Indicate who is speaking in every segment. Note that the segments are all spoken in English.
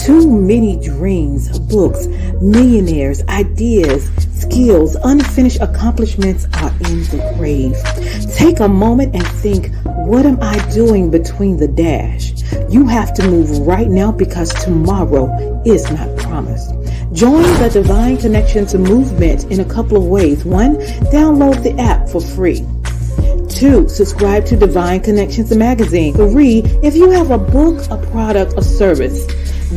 Speaker 1: Too many dreams, books, millionaires, ideas, skills, unfinished accomplishments are in the grave. Take a moment and think, what am I doing between the dash? You have to move right now because tomorrow is not promised. Join the Divine Connections movement in a couple of ways. 1, download the app for free. 2, subscribe to Divine Connections magazine. 3, if you have a book, a product, a service,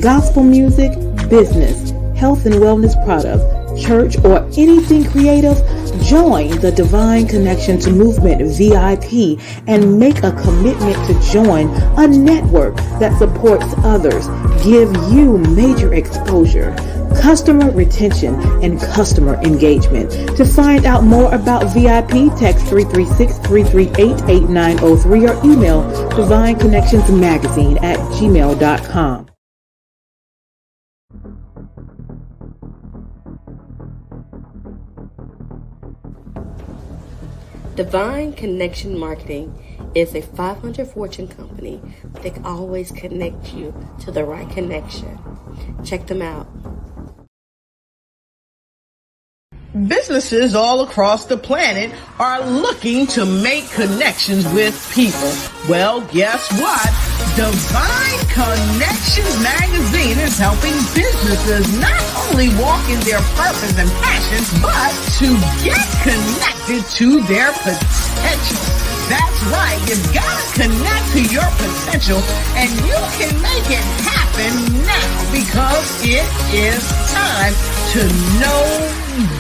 Speaker 1: gospel music, business, health and wellness product, church, or anything creative, join the Divine Connections Movement VIP and make a commitment to join a network that supports others, give you major exposure, customer retention, and customer engagement. To find out more about VIP, text 336-338-8903 or email divineconnectionsmagazine@gmail.com.
Speaker 2: Divine Connection Marketing is a 500 Fortune company that can always connect you to the right connection. Check them out.
Speaker 3: Businesses all across the planet are looking to make connections with people. Well, guess what? Divine Connections magazine is helping businesses not only walk in their purpose and passions, but to get connected to their potential. That's right. You've got to connect to your potential, and you can make it happen now because it is time to know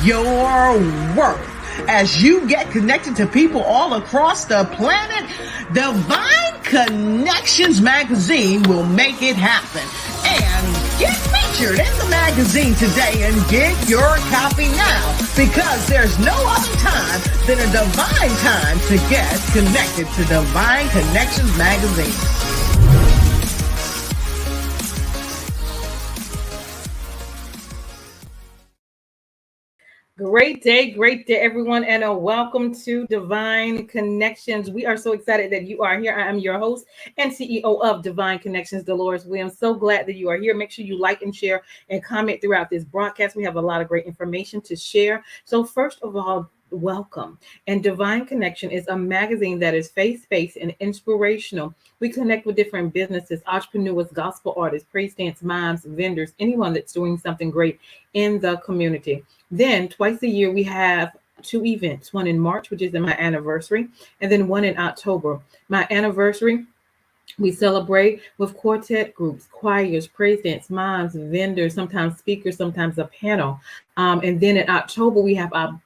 Speaker 3: your worth. As you get connected to people all across the planet, Divine Connections magazine will make it happen. And get featured in the magazine today and get your copy now, because there's no other time than a divine time to get connected to Divine Connections magazine.
Speaker 4: Great day, everyone, and welcome to Divine Connections. We are so excited that you are here. I am your host and CEO of Divine Connections, Deloris Williams. So glad that you are here. Make sure you like and share and comment throughout this broadcast. We have a lot of great information to share. So first of all, welcome. And Divine Connection is a magazine that is faith-based and inspirational. We connect with different businesses, entrepreneurs, gospel artists, praise dance moms, vendors, anyone that's doing something great in the community. Then twice a year, we have 2 events, one in March, which is my anniversary, and then one in October. My anniversary, we celebrate with quartet groups, choirs, praise dance moms, vendors, sometimes speakers, sometimes a panel. And then in October, we have our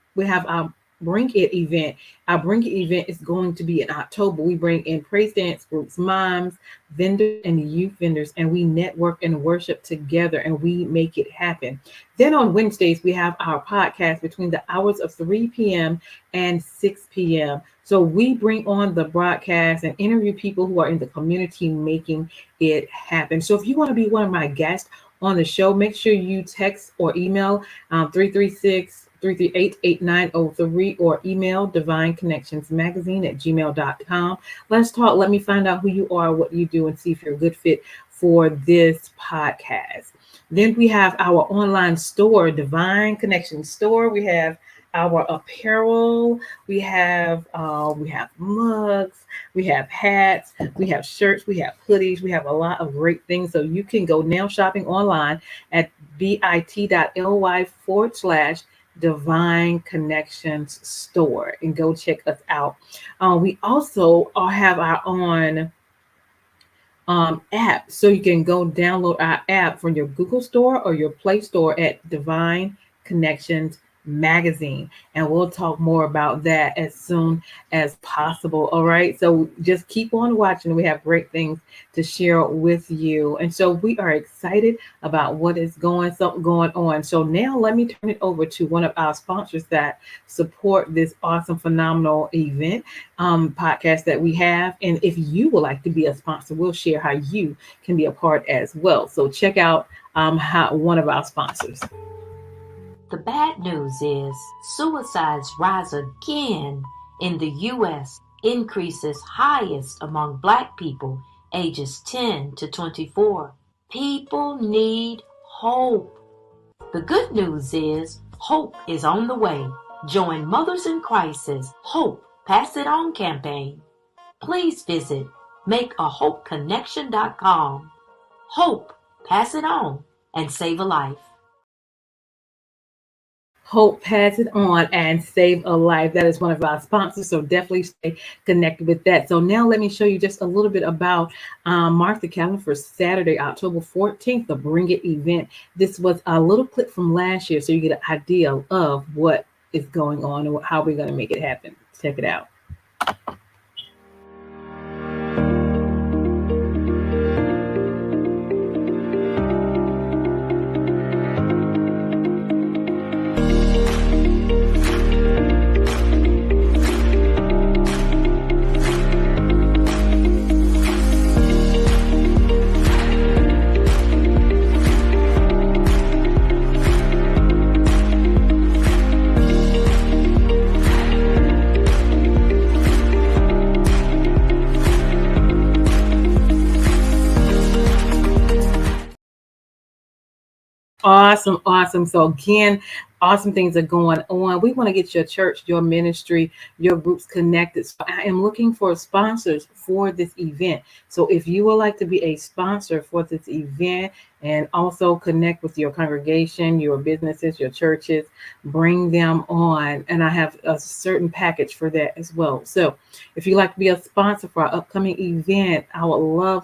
Speaker 4: Bring It event. Our Bring It event is going to be in October. We bring in praise dance groups, moms, vendors, and youth vendors, and we network and worship together, and we make it happen. Then on Wednesdays, we have our podcast between the hours of 3 p.m. and 6 p.m. So we bring on the broadcast and interview people who are in the community making it happen. So if you want to be one of my guests on the show, make sure you text or email 336-338-8903 or email divineconnectionsmagazine@gmail.com. Let's talk. Let me find out who you are, what you do, and see if you're a good fit for this podcast. Then we have our online store, Divine Connection Store. We have our apparel. We have mugs. We have hats. We have shirts. We have hoodies. We have a lot of great things. So you can go now shopping online at bit.ly/Divine Connections Store and go check us out. We also have our own app, so you can go download our app from your Google Store or your Play Store at Divine Connections Magazine, and we'll talk more about that as soon as possible. All right, so just keep on watching. We have great things to share with you, and so we are excited about what is going on. So now let me turn it over to one of our sponsors that support this awesome, phenomenal event podcast that we have. And if you would like to be a sponsor, we'll share how you can be a part as well. So check out one of our sponsors.
Speaker 5: The bad news is suicides rise again in the U.S., increases highest among Black people ages 10 to 24. People need hope. The good news is hope is on the way. Join Mothers in Crisis Hope Pass It On campaign. Please visit makeahopeconnection.com. Hope, pass it on, and save a life.
Speaker 4: Hope Pass It On and Save a Life. That is one of our sponsors, so definitely stay connected with that. So now let me show you just a little bit about mark the calendar for Saturday, October 14th, the Bring It event. This was a little clip from last year, so you get an idea of what is going on and how we're going to make it happen. Check it out. Awesome. So again, awesome things are going on. We want to get your church, your ministry, your groups connected. So I am looking for sponsors for this event. So if you would like to be a sponsor for this event and also connect with your congregation, your businesses, your churches, bring them on. And I have a certain package for that as well. So if you'd like to be a sponsor for our upcoming event, I would love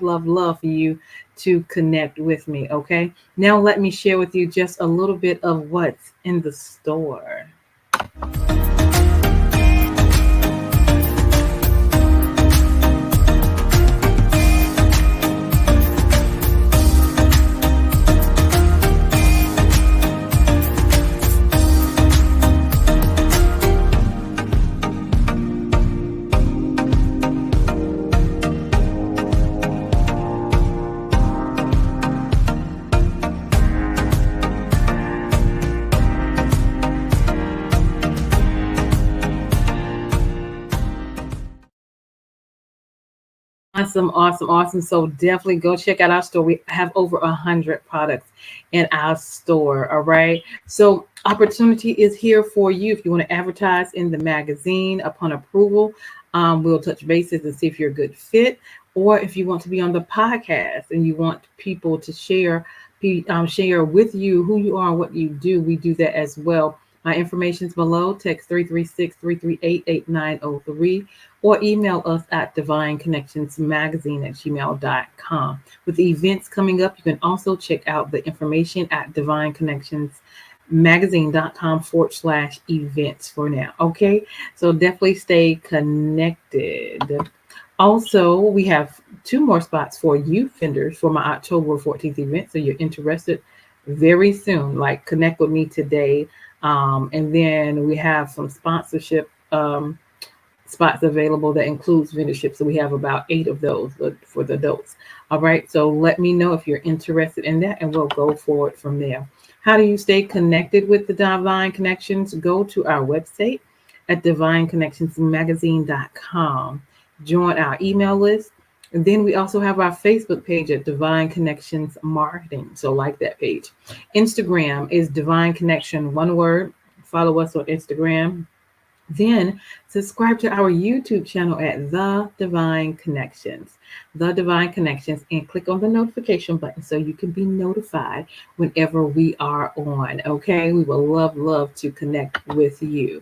Speaker 4: for you to connect with me. Okay. Now let me share with you just a little bit of what's in the store. Awesome. So definitely go check out our store. We have over 100 products in our store. All right. So opportunity is here for you. If you want to advertise in the magazine upon approval, we'll touch bases and see if you're a good fit. Or if you want to be on the podcast and you want people to share with you who you are and what you do, we do that as well. My information is below. Text 336-338-8903 or email us at divineconnectionsmagazine@gmail.com. With the events coming up, you can also check out the information at divineconnectionsmagazine.com/events for now. Okay, so definitely stay connected. Also, we have 2 more spots for youth vendors for my October 14th event. So you're interested very soon, like connect with me today. And then we have some sponsorship spots available that includes vendorship. So we have about 8 of those for the adults. All right. So let me know if you're interested in that and we'll go forward from there. How do you stay connected with the Divine Connections? Go to our website at divineconnectionsmagazine.com. Join our email list. And then we also have our Facebook page at Divine Connections Marketing. So like that page. Instagram is Divine Connection, one word. Follow us on Instagram. Then subscribe to our YouTube channel at The Divine Connections. The Divine Connections, and click on the notification button so you can be notified whenever we are on. Okay, we will love to connect with you.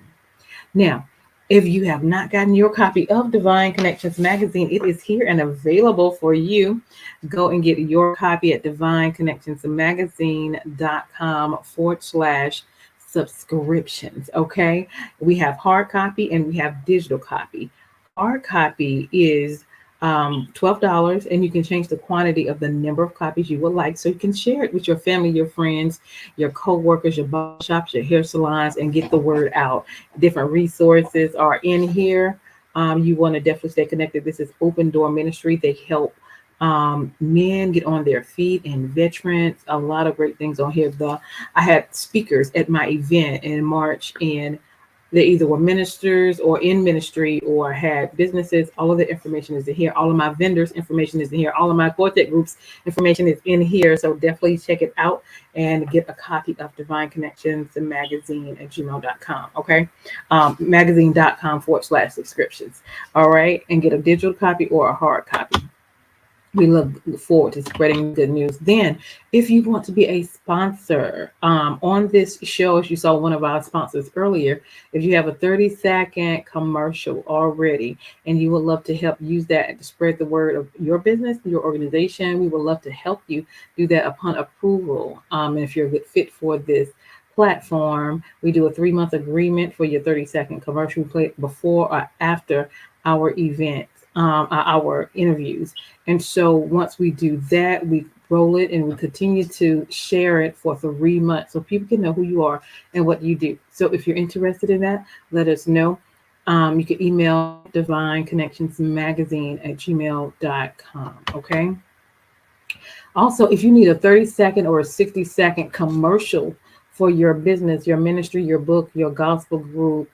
Speaker 4: Now, if you have not gotten your copy of Divine Connections magazine, it is here and available for you. Go and get your copy at divineconnectionsmagazine.com/subscriptions. Okay, we have hard copy and we have digital copy. Hard copy is $12, and you can change the quantity of the number of copies you would like, so you can share it with your family, your friends, your co-workers, your barber shops, your hair salons, and get the word out. Different resources are in here. You want to definitely stay connected. This is Open Door Ministry. They help men get on their feet and veterans. A lot of great things on here. I had speakers at my event in March, and they either were ministers or in ministry or had businesses. All of the information is in here. All of my vendors' information is in here. All of my Quartet groups information is in here. So definitely check it out and get a copy of Divine Connections magazine at gmail.com. Okay. Magazine.com/subscriptions. All right. And get a digital copy or a hard copy. We look forward to spreading good news. Then, if you want to be a sponsor on this show, as you saw one of our sponsors earlier, if you have a 30-second commercial already and you would love to help use that to spread the word of your business, your organization, we would love to help you do that upon approval. And if you're a good fit for this platform, we do a 3-month agreement for your 30-second commercial. We play it before or after our event, our interviews. And so once we do that, we roll it and we continue to share it for 3 months so people can know who you are and what you do. So if you're interested in that, let us know. You can email divineconnectionsmagazine@gmail.com. Okay. Also, if you need a 30-second or a 60-second commercial for your business, your ministry, your book, your gospel group,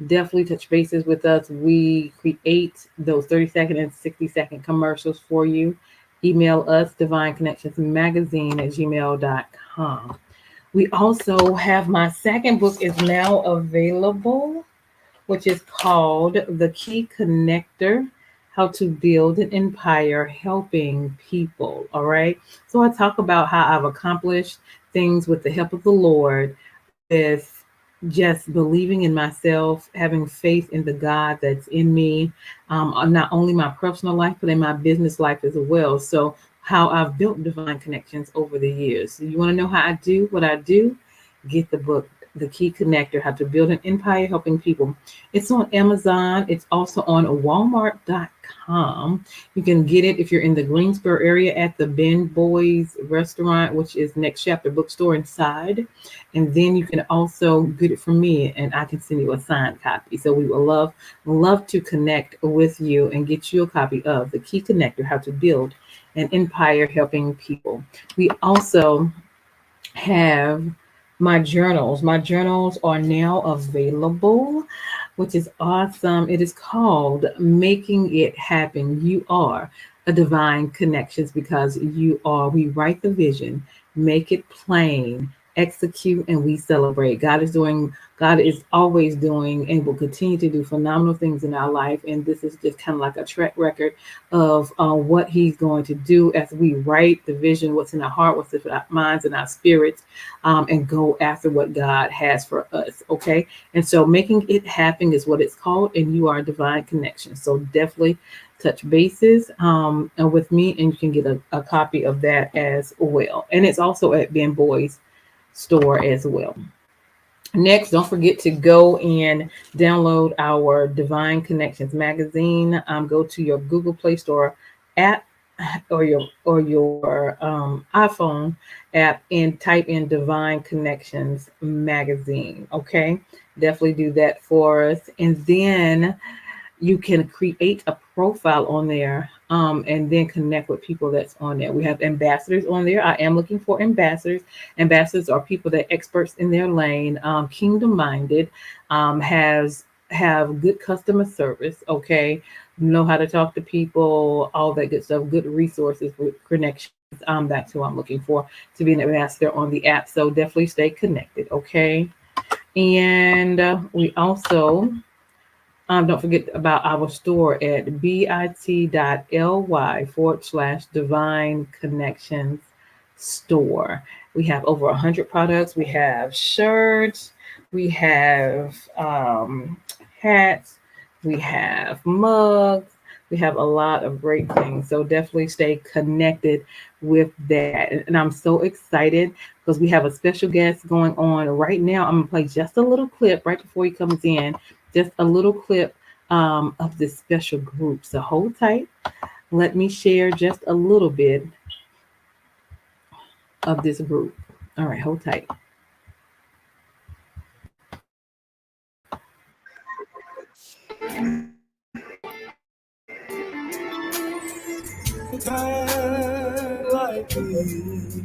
Speaker 4: definitely touch bases with us. We create those 30-second and 60-second commercials for you. Email us, divineconnectionsmagazine@gmail.com. We also have my second book is now available, which is called The Key Connector, How to Build an Empire Helping People. All right. So I talk about how I've accomplished things with the help of the Lord, with just believing in myself, having faith in the God that's in me, not only my personal life, but in my business life as well. So how I've built Divine Connections over the years. So you want to know how I do what I do? Get the book, The Key Connector, How to Build an Empire Helping People. It's on Amazon. It's also on Walmart.com. You can get it if you're in the Greensboro area at the Ben Boys restaurant, which is Next Chapter Bookstore inside. And then you can also get it from me and I can send you a signed copy. So we will love to connect with you and get you a copy of The Key Connector, How to Build an Empire Helping People. We also have my journals. My journals are now available, which is awesome. It is called Making It Happen. You are a Divine Connections because you are. We write the vision, make it plain, execute, and we celebrate. God is always doing and will continue to do phenomenal things in our life. And this is just kind of like a track record of what he's going to do as we write the vision, what's in our heart, what's in our minds and our spirits, and go after what God has for us. Okay. And so Making It Happen is what it's called. And you are a Divine Connection. So definitely touch bases with me and you can get a copy of that as well. And it's also at Ben Boys store as well. Next, don't forget to go and download our Divine Connections magazine. Go to your Google Play Store app or your iPhone app and type in Divine Connections magazine. Okay, definitely do that for us. And then you can create a profile on there and then connect with people that's on there. We have ambassadors on there. I am looking for ambassadors. Ambassadors are people that are experts in their lane, kingdom-minded, have good customer service, okay, know how to talk to people, all that good stuff, good resources with connections. That's who I'm looking for to be an ambassador on the app. So definitely stay connected, okay? And we also... don't forget about our store at bit.ly/Divine Connections store. We have over 100 products. We have shirts, we have hats, we have mugs, we have a lot of great things. So definitely stay connected with that. And I'm so excited because we have a special guest going on right now. I'm going to play just a little clip right before he comes in. Just a little clip of this special group. So hold tight. Let me share just a little bit of this group. All right, hold tight. Like this.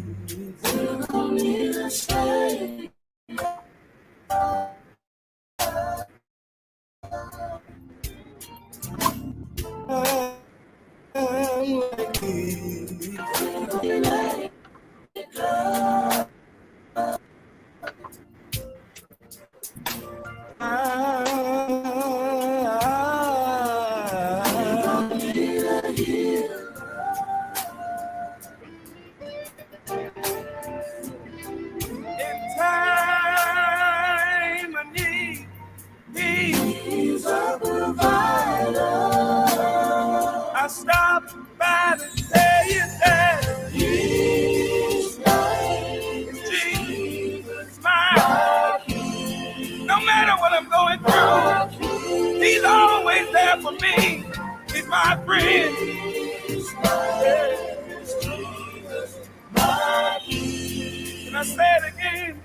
Speaker 6: I stopped by to tell you that Jesus, my no matter what I'm going through, He's always there for me. He's my friend. Can I say it again?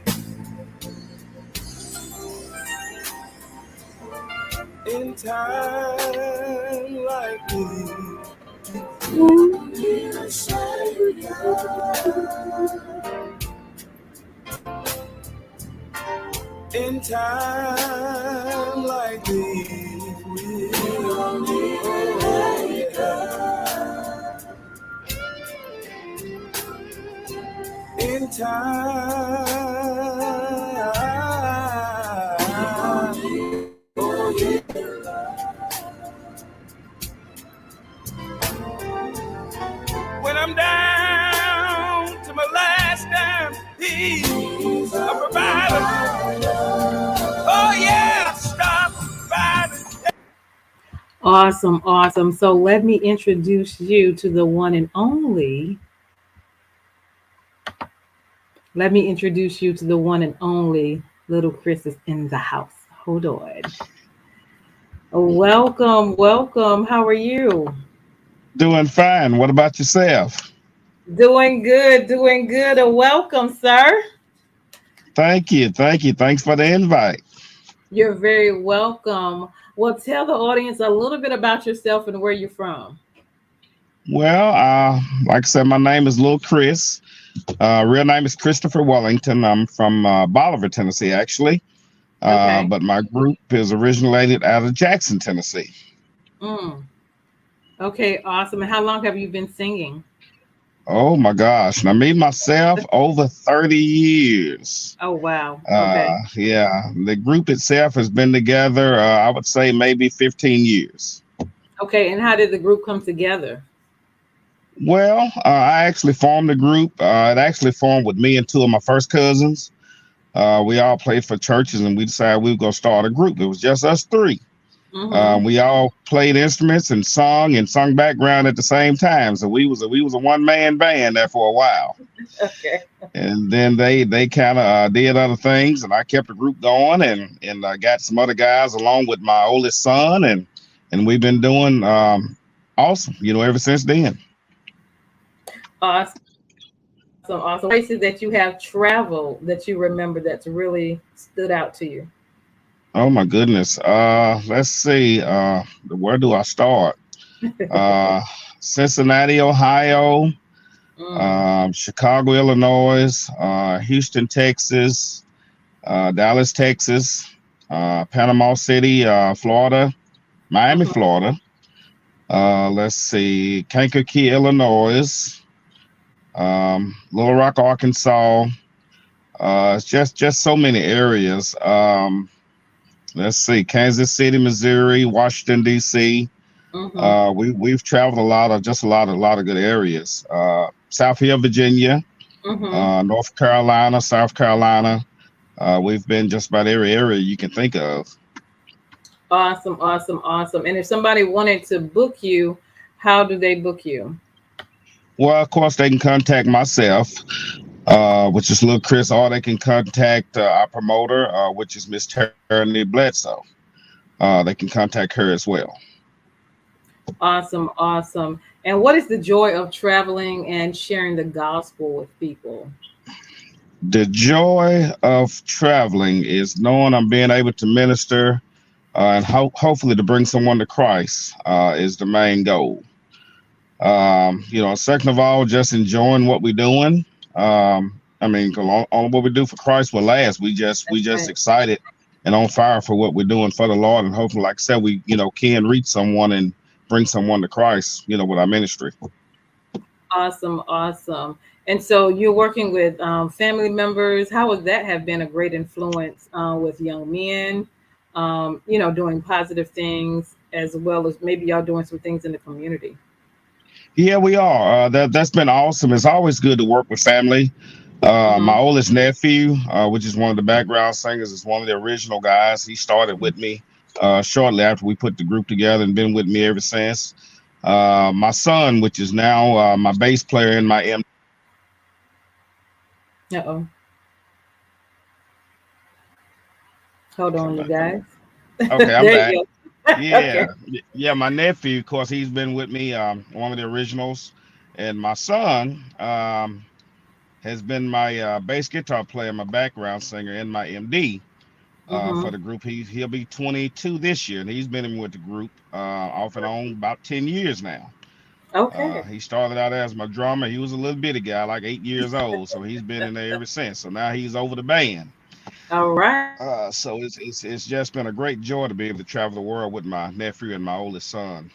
Speaker 6: In time like this, in time like this, in time, oh yeah. When I'm down to my last dime, He's a provider. Oh yeah, stop by.
Speaker 4: Awesome, awesome. So let me introduce you to the one and only. Let me introduce you to the one and only Little Chris is in the house. Hold on. Welcome, welcome. How are you?
Speaker 6: Doing fine. What about yourself?
Speaker 4: Doing good, doing good. Welcome, sir.
Speaker 6: Thank you. Thank you. Thanks for the invite.
Speaker 4: You're very welcome. Well, tell the audience a little bit about yourself and where you're from.
Speaker 6: Well, like I said, my name is Lil Chris. Real name is Christopher Wellington. I'm from Bolivar, Tennessee, actually.
Speaker 4: Okay.
Speaker 6: But my group is originated out of Jackson, Tennessee.
Speaker 4: Okay, awesome. And how long have you been singing?
Speaker 6: Oh my gosh. Now me myself, over 30 years.
Speaker 4: Oh, wow. Okay.
Speaker 6: Yeah. The group itself has been together, I would say maybe 15 years.
Speaker 4: Okay. And how did the group come together?
Speaker 6: Well, I actually formed the group. It actually formed with me and two of my first cousins. We all played for churches and we decided we were going to start a group. It was just us three.
Speaker 4: Mm-hmm.
Speaker 6: We all played instruments and sung background at the same time. So we was a one-man band there for a while.
Speaker 4: Okay.
Speaker 6: And then they kind of did other things, and I kept the group going, and I got some other guys along with my oldest son, and we've been doing awesome, ever since then.
Speaker 4: Awesome. Places that you have traveled that you remember that's really stood out to you.
Speaker 6: Oh my goodness. Let's see. Where do I start? Cincinnati, Ohio, Chicago, Illinois, Houston, Texas, Dallas, Texas, Panama City, Florida, Miami, Florida. Let's see, Kankakee, Illinois, Little Rock, Arkansas. It's just so many areas. Let's see, Kansas City, Missouri, Washington, D.C. We've traveled a lot of good areas. South Hill, Virginia, North Carolina, South Carolina. We've been just about every area you can think of.
Speaker 4: Awesome. And if somebody wanted to book you, how do they book you?
Speaker 6: Well, of course, they can contact myself, which is Lil Chris, or they can contact our promoter, which is Miss Tierney Bledsoe. They can contact her as well.
Speaker 4: Awesome. And what is the joy of traveling and sharing the gospel with people?
Speaker 6: The joy of traveling is knowing I'm being able to minister and hopefully to bring someone to Christ is the main goal. Second of all, just enjoying what we're doing. All what we do for Christ will last. We just excited and on fire for what we're doing for the Lord, and hopefully, like I said, we can reach someone and bring someone to Christ, with our ministry.
Speaker 4: Awesome. And so you're working with family members. How would that have been a great influence with young men, doing positive things as well as maybe y'all doing some things in the community?
Speaker 6: Yeah, we are. That's been awesome. It's always good to work with family.
Speaker 4: Mm-hmm.
Speaker 6: My oldest nephew, which is one of the background singers, is one of the original guys. He started with me shortly after we put the group together and been with me ever since. My son, which is now my bass player in my
Speaker 4: Uh-oh. Hold on, you guys.
Speaker 6: Okay, I'm
Speaker 4: There
Speaker 6: back.
Speaker 4: you go.
Speaker 6: Yeah,
Speaker 4: Okay.
Speaker 6: yeah, my nephew, of course, he's been with me, one of the originals, and my son has been my bass guitar player, my background singer, and my MD for
Speaker 4: Mm-hmm.
Speaker 6: the group. He'll be 22 this year, and he's been in with the group off and on about 10 years now.
Speaker 4: Okay.
Speaker 6: He started out as my drummer. He was a little bitty guy, like 8 years old, so he's been in there ever since. So now he's over the band.
Speaker 4: All right.
Speaker 6: So it's just been a great joy to be able to travel the world with my nephew and my oldest son.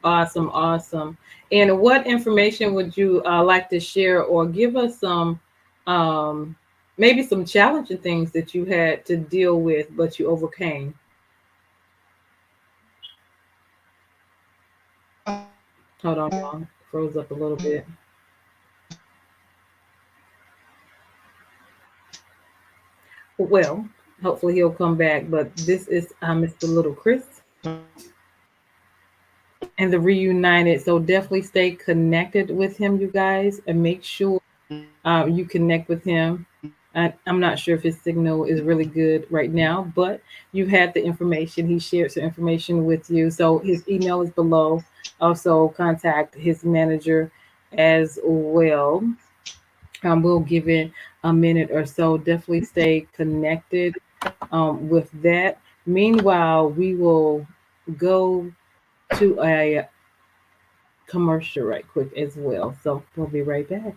Speaker 4: Awesome. And what information would you like to share or give us um, maybe some challenging things that you had to deal with, but you overcame? Hold on, y'all. Froze up a little bit. Well, hopefully he'll come back. But this is Mr. Little Chris and the Reunited. So definitely stay connected with him, you guys, and make sure you connect with him. I'm not sure if his signal is really good right now, but you had the information. He shared some information with you. So his email is below. Also, contact his manager as well. We'll give it a minute or so. Definitely stay connected with that. Meanwhile, we will go to a commercial right quick as well. So we'll be right back.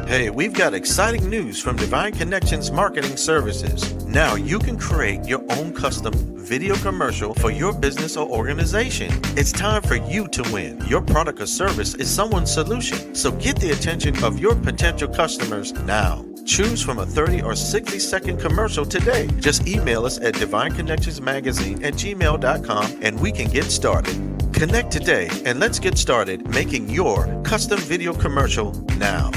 Speaker 7: Hey, we've got exciting news from Divine Connections Marketing Services. Now you can create your own custom video commercial for your business or organization. It's time for you to win. Your product or service is someone's solution. So get the attention of your potential customers now. Choose from a 30 or 60-second commercial today. Just email us at divineconnectionsmagazine@gmail.com and we can get started. Connect today and let's get started making your custom video commercial now.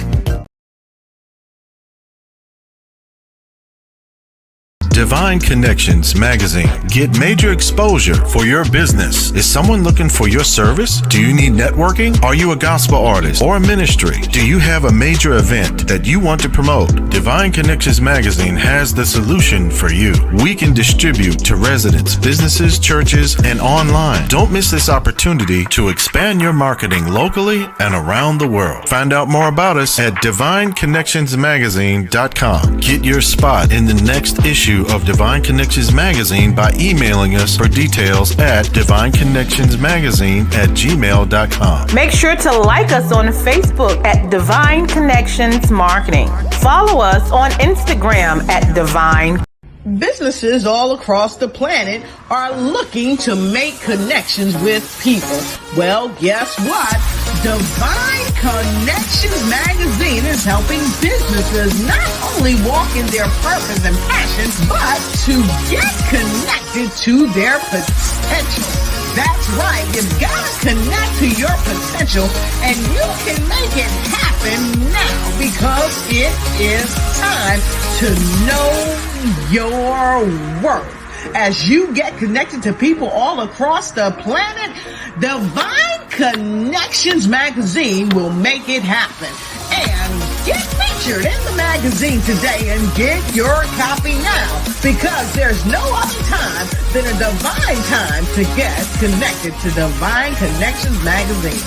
Speaker 7: Divine Connections Magazine. Get major exposure for your business. Is someone looking for your service? Do you need networking? Are you a gospel artist or a ministry? Do you have a major event that you want to promote? Divine Connections Magazine has the solution for you. We can distribute to residents, businesses, churches, and online. Don't miss this opportunity to expand your marketing locally and around the world. Find out more about us at divineconnectionsmagazine.com. Get your spot in the next issue of Divine Connections Magazine by emailing us for details at divineconnectionsmagazine@gmail.com.
Speaker 1: Make sure to like us on Facebook at Divine Connections Marketing. Follow us on Instagram at Divine.
Speaker 3: Businesses all across the planet are looking to make connections with people. Well, guess what? Divine Connections Magazine is helping businesses not only walk in their purpose and passion, but to get connected to their potential. That's right. You've got to connect to your potential, and you can make it happen now because it is time to know your worth. As you get connected to people all across the planet, Divine Connections Magazine will make it happen. and get featured in the magazine today and get your copy now, because there's no other time than a divine time to get connected to Divine Connections magazine.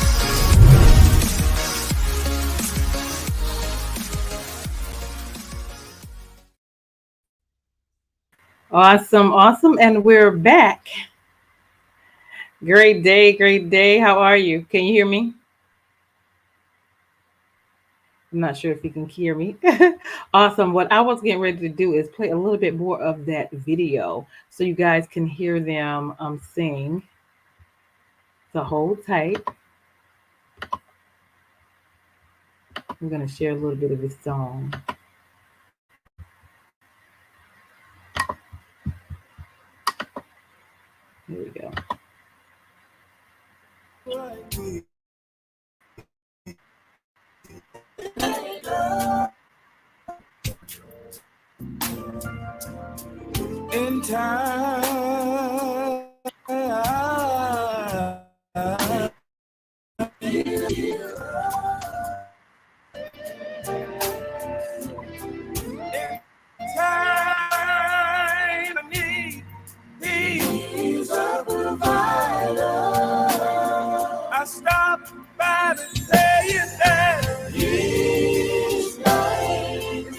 Speaker 4: Awesome. And we're back. Great day. How are you? Can you hear me? I'm not sure if you can hear me. Awesome. What I was getting ready to do is play a little bit more of that video so you guys can hear them sing. So hold tight. I'm going to share a little bit of this song. Here we go.
Speaker 8: In time, I need, he's a provider. I stopped by to tell you that he's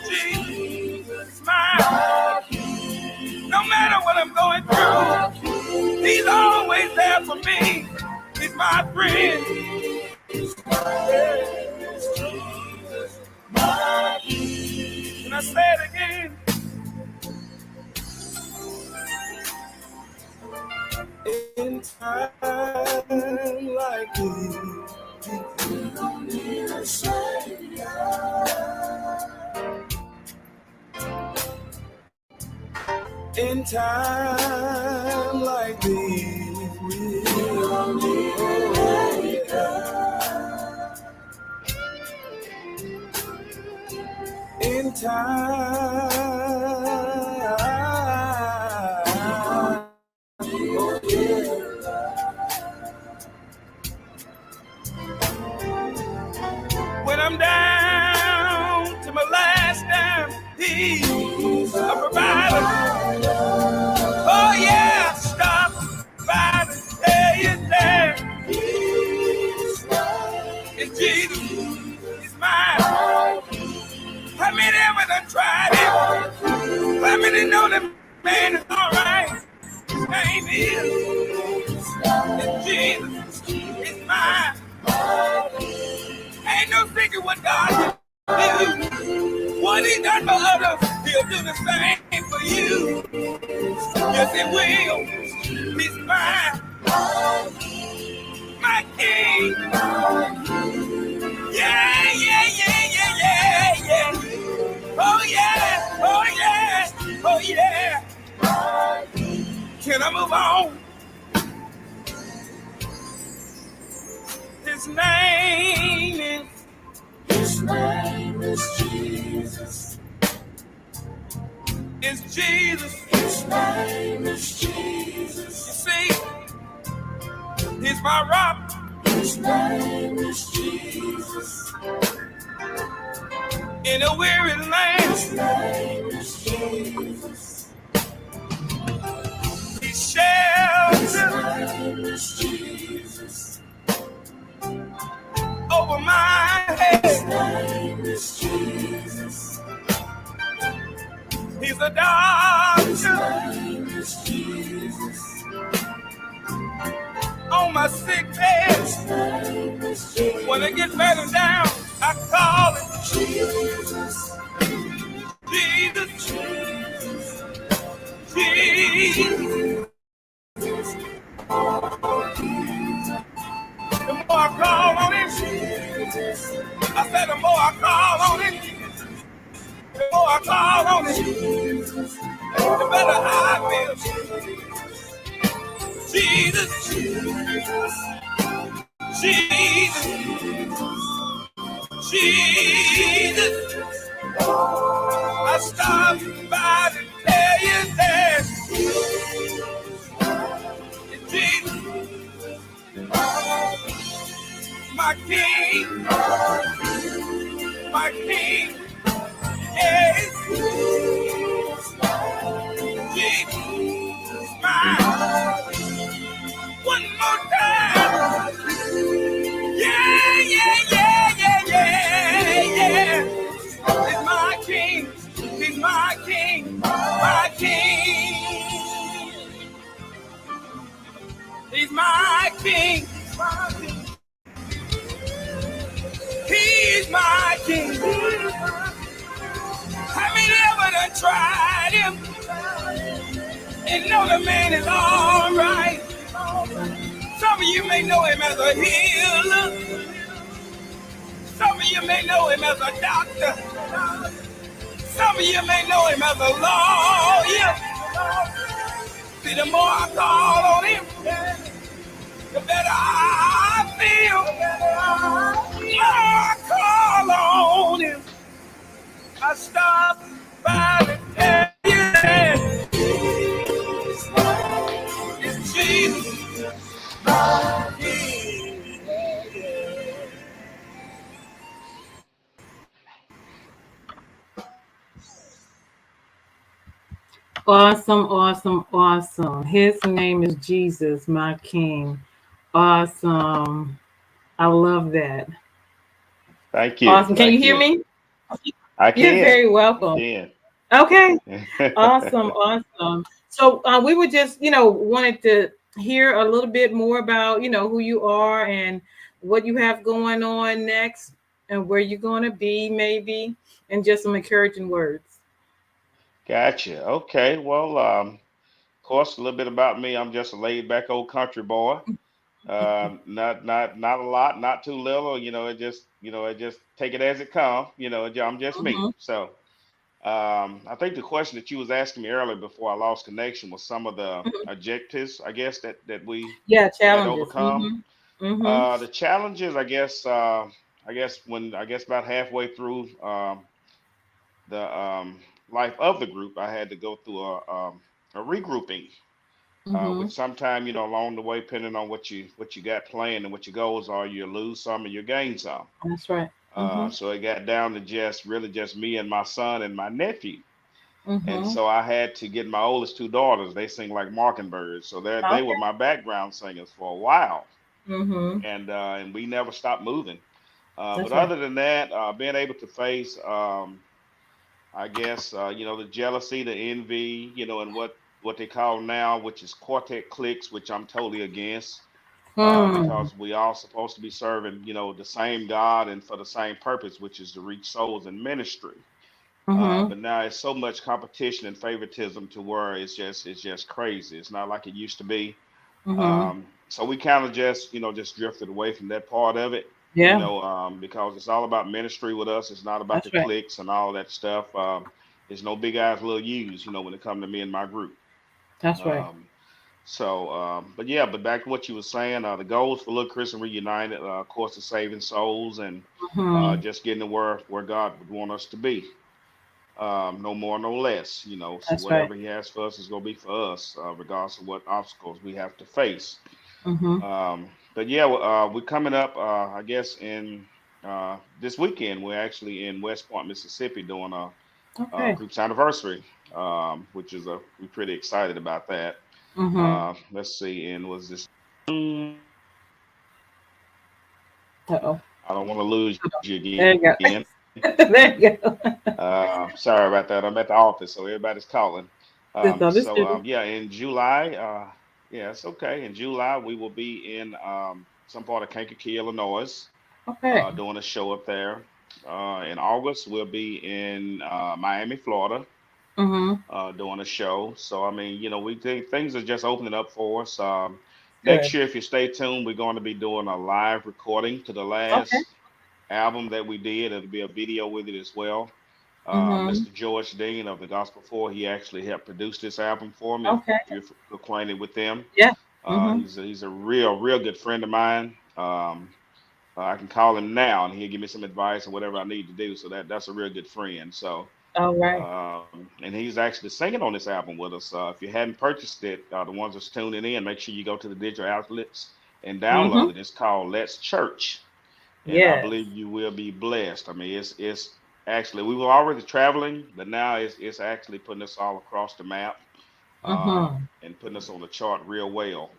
Speaker 8: Jesus, my King. No matter what I'm going through, he's always there for me. He's my friend. Jesus, my King. Can I say it again? In time like this, we don't need a savior. In time like this, we don't need a savior. In time. When I'm down to my last dime, he's a provider. Oh yeah, stop by to tell you that it's Jesus, he's mine. How many ever done tried him? How many know that man is alright? His name is Jesus, he's mine. Ain't no secret what God can do. What he done for others, he'll do the same for you. Yes, he will. He's mine. My King. Yeah. Oh yeah. Can I move on? His name is Jesus. It's Jesus. His name is Jesus. You see, he's my rock. His name is Jesus. In a weary land, his name is Jesus. He shelters. His name is Jesus. Over my head. His name is Jesus. He's a doctor. His name is Jesus. On my sick bed. His name is Jesus. When I get better down, I call it Jesus. Jesus. The more I call on him, I said the more I call on him, the more I call on him, the better I feel. Jesus. I stopped by to tell you that Jesus, my King, my king. Yes, Jesus, my one more time. Yeah, yeah, yeah, yeah, yeah, yeah. He's my king. He's my king. My king. He's my king. He's my king. How many ever done tried him and know the man is all right? Some of you may know him as a healer. Some of you may know him as a doctor. Some of you may know him as a lawyer. See, the more I call on him, the better I feel. The more I call on him, I stop by to tell you that it's Jesus, my King.
Speaker 4: Awesome, awesome, awesome. His name is Jesus, my King. Awesome. I love that.
Speaker 9: Thank you.
Speaker 4: Awesome. Can you
Speaker 9: Thank
Speaker 4: hear
Speaker 9: you.
Speaker 4: me?
Speaker 9: I
Speaker 4: You're
Speaker 9: can.
Speaker 4: very
Speaker 9: I
Speaker 4: welcome.
Speaker 9: can.
Speaker 4: Okay. Awesome, awesome. So we would just, wanted to hear a little bit more about, who you are and what you have going on next and where you're going to be maybe, and just some encouraging words.
Speaker 9: Gotcha. Okay. Well, of course, a little bit about me. I'm just a laid back old country boy. Not a lot, not too little. It just take it as it comes. I'm just me.
Speaker 4: Mm-hmm.
Speaker 9: So, I think the question that you was asking me earlier before I lost connection was some of the
Speaker 4: Mm-hmm.
Speaker 9: objectives, I guess, that we
Speaker 4: Yeah,
Speaker 9: had
Speaker 4: challenges.
Speaker 9: overcome.
Speaker 4: Mm-hmm. Mm-hmm.
Speaker 9: The challenges, I guess about halfway through the life of the group, I had to go through a regrouping,
Speaker 4: Mm-hmm.
Speaker 9: which sometime along the way, depending on what you got planned and what your goals are, you lose some and you gain some.
Speaker 4: That's right. Mm-hmm.
Speaker 9: So it got down to just me and my son and my nephew. And
Speaker 4: Mm-hmm.
Speaker 9: so I had to get my oldest two daughters. They sing like mockingbirds, so they were
Speaker 4: Okay.
Speaker 9: my background singers for a while,
Speaker 4: Mm-hmm.
Speaker 9: and we never stopped moving. But
Speaker 4: That's right.
Speaker 9: other than that, being able to face, I guess, the jealousy, the envy, and what they call now, which is quartet cliques, which I'm totally against,
Speaker 4: Hmm.
Speaker 9: because we all supposed to be serving, the same God and for the same purpose, which is to reach souls in ministry.
Speaker 4: Mm-hmm.
Speaker 9: But now it's so much competition and favoritism to where it's just crazy. It's not like it used to be.
Speaker 4: Mm-hmm.
Speaker 9: So we kind of just drifted away from that part of it,
Speaker 4: Yeah,
Speaker 9: because it's all about ministry with us. It's not about the
Speaker 4: that's right.
Speaker 9: clicks and all that stuff. There's no big eyes, little U's, when it comes to me and my group.
Speaker 4: That's right.
Speaker 9: Um, but yeah, but back to what you were saying, the goals for Lil Chris and Reunited, of course, is saving souls and
Speaker 4: Mm-hmm.
Speaker 9: just getting to where God would want us to be. No more, no less. So
Speaker 4: That's right.
Speaker 9: whatever He has for us is going to be for us, regardless of what obstacles we have to face.
Speaker 4: Mm-hmm.
Speaker 9: But yeah, we're coming up. I guess in this weekend, we're actually in West Point, Mississippi, doing a
Speaker 4: Okay.
Speaker 9: group's anniversary, which is we're pretty excited about that.
Speaker 4: Mm-hmm.
Speaker 9: Let's see, and was this?
Speaker 4: Uh-oh.
Speaker 9: I don't want to lose you
Speaker 4: There you
Speaker 9: again.
Speaker 4: go. There you go.
Speaker 9: Sorry about that. I'm at the office, so everybody's calling.
Speaker 4: It's understood.
Speaker 9: Yeah, in July, yeah, it's okay. In July, we will be in some part of Kankakee, Illinois,
Speaker 4: Okay.
Speaker 9: doing a show up there. In August, we'll be in Miami, Florida,
Speaker 4: Mm-hmm.
Speaker 9: doing a show. So, I mean, we think things are just opening up for us. Next
Speaker 4: Good.
Speaker 9: year, if you stay tuned, we're going to be doing a live recording to the
Speaker 4: Okay.
Speaker 9: last album that we did. It'll be a video with it as well.
Speaker 4: Mm-hmm.
Speaker 9: Mr. George Dean of the Gospel 4, he actually helped produce this album for me.
Speaker 4: Okay.
Speaker 9: If you're acquainted with them,
Speaker 4: Yeah. Mm-hmm.
Speaker 9: he's a real good friend of mine. I can call him now, and he'll give me some advice or whatever I need to do. So that's a real good friend. So,
Speaker 4: All right.
Speaker 9: and he's actually singing on this album with us. If you hadn't purchased it, the ones that's tuning in, make sure you go to the digital outlets and
Speaker 4: Mm-hmm.
Speaker 9: download it. It's called Let's Church. and I
Speaker 4: Yes.
Speaker 9: believe you will be blessed. I mean, it's actually we were already traveling, but now it's actually putting us all across the map,
Speaker 4: Mm-hmm.
Speaker 9: and putting us on the chart real well.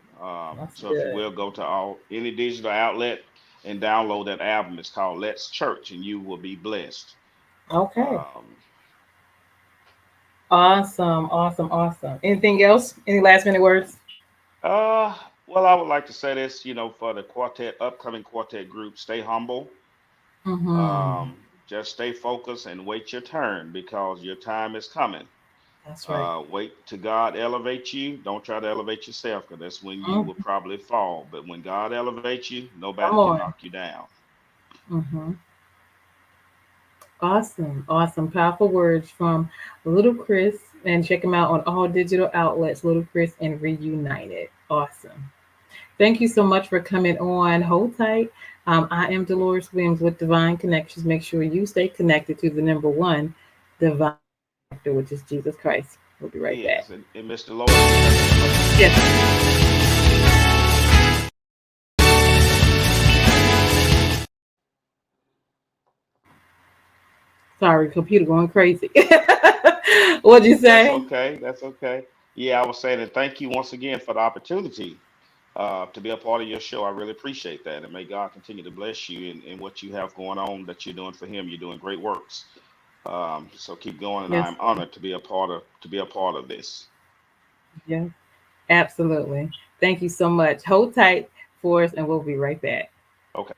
Speaker 4: That's
Speaker 9: So if you
Speaker 4: good.
Speaker 9: will go to any digital outlet and download that album, it's called Let's Church, and you will be blessed.
Speaker 4: Okay.
Speaker 9: Um,
Speaker 4: Awesome. Awesome. Awesome. Anything else? Any last minute words?
Speaker 9: uh, well, I would like to say this, for the upcoming quartet group, stay humble.
Speaker 4: Mm-hmm.
Speaker 9: Just stay focused and wait your turn because your time is coming.
Speaker 4: That's right.
Speaker 9: Wait to God elevate you. Don't try to elevate yourself because that's when you will
Speaker 4: Mhm.
Speaker 9: probably fall. But when God elevates you, nobody
Speaker 4: Come
Speaker 9: can
Speaker 4: on.
Speaker 9: knock you down.
Speaker 4: Mm-hmm. Awesome. Awesome. Powerful words from Little Chris. And check him out on all digital outlets, Little Chris and Reunited. Awesome. Thank you so much for coming on. Hold tight. I am Deloris Williams with Divine Connections. Make sure you stay connected to the number one divine connector, which is Jesus Christ. We'll be right back.
Speaker 9: Yes, and Mr. Lois, we have some other
Speaker 4: Yes. Sorry, computer going crazy. What'd you
Speaker 9: That's
Speaker 4: say?
Speaker 9: okay. That's okay. Yeah, I was saying that thank you once again for the opportunity to be a part of your show. I really appreciate that. And may God continue to bless you in what you have going on that you're doing for him. You're doing great works. So keep going, and
Speaker 4: Yes.
Speaker 9: I'm honored to be a part of this.
Speaker 4: Yes. Absolutely. Thank you so much. Hold tight for us, and we'll be right back.
Speaker 9: Okay.